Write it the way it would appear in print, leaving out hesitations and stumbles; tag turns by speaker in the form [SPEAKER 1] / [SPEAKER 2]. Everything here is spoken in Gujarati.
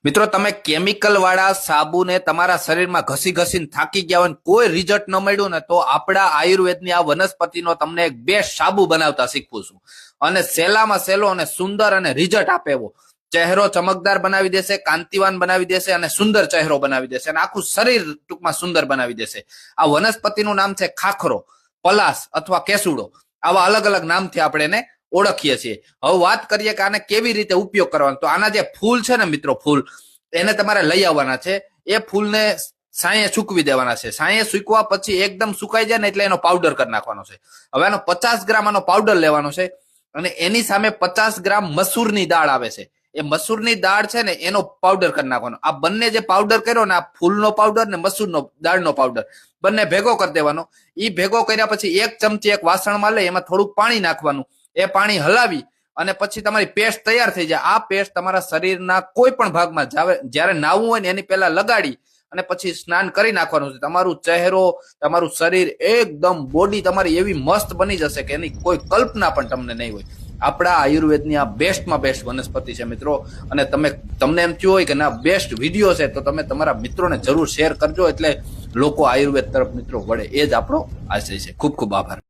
[SPEAKER 1] મિત્રો તમે કેમિકલ વાળા સાબુને તમારા શરીરમાં ઘસી ઘસીને થાકી ગયા હોય કોઈ રિઝલ્ટ ન મળ્યું ને તો આપણા આયુર્વેદની આ વનસ્પતિનો તમને એક બેસ્ટ સાબુ બનાવતા શીખવું છું અને સહેલામાં સહેલો અને સુંદર અને રિઝલ્ટ આપે એવો ચહેરો ચમકદાર બનાવી દેશે, કાંતિવાન બનાવી દેશે અને સુંદર ચહેરો બનાવી દેશે અને આખું શરીર ટૂંકમાં સુંદર બનાવી દેશે। આ વનસ્પતિનું નામ છે ખાખરો, પલાસ અથવા કેસુડો। આવા અલગ અલગ નામથી આપણે એને ઓળખીએ છીએ। હવે વાત કરીએ કે આને કેવી રીતે ઉપયોગ કરવાનો। તો આના જે ફૂલ છે ને મિત્રો, ફૂલ એને તમારે લઈ આવવાના છે। એ ફૂલને સાંયે સૂકવી દેવાના છે। સાંયે સૂકવા પછી એકદમ સુકાઈ જાય ને એટલે એનો પાવડર કરી નાખવાનો છે। હવે આનો 50 ગ્રામ આનો પાવડર લેવાનો છે અને એની સામે 50 ગ્રામ મસૂરની દાળ આવે છે। એ મસૂરની દાળ છે ને એનો પાવડર કરી નાખવાનો। આ બંને જે પાવડર કર્યો ને, આ ફૂલનો પાવડર ને મસૂરનો દાળનો પાવડર બંને ભેગો કરી દેવાનો। એ ભેગો કર્યા પછી એક ચમચી એક વાસણમાં લઈ એમાં થોડુંક પાણી નાખવાનું। એ પાણી હલાવી અને પછી તમારી પેસ્ટ તૈયાર થઈ જાય। આ પેસ્ટ તમારા શરીરના કોઈ પણ ભાગમાં જ્યારે નાવું હોય ને એની પહેલા લગાડી અને પછી સ્નાન કરી નાખવાનું છે। તમારું ચહેરો, તમારું શરીર એકદમ બોડી તમારી એવી મસ્ત બની જશે કે એની કોઈ કલ્પના પણ તમને નહીં હોય। આપણા આયુર્વેદની આ બેસ્ટમાં બેસ્ટ વનસ્પતિ છે મિત્રો। અને તમને એમ થયું હોય કે ના બેસ્ટ વિડીયો છે તો તમે તમારા મિત્રોને જરૂર શેર કરજો, એટલે લોકો આયુર્વેદ તરફ મિત્રો વળે। એ જ આપણો આશય છે। ખૂબ ખૂબ આભાર।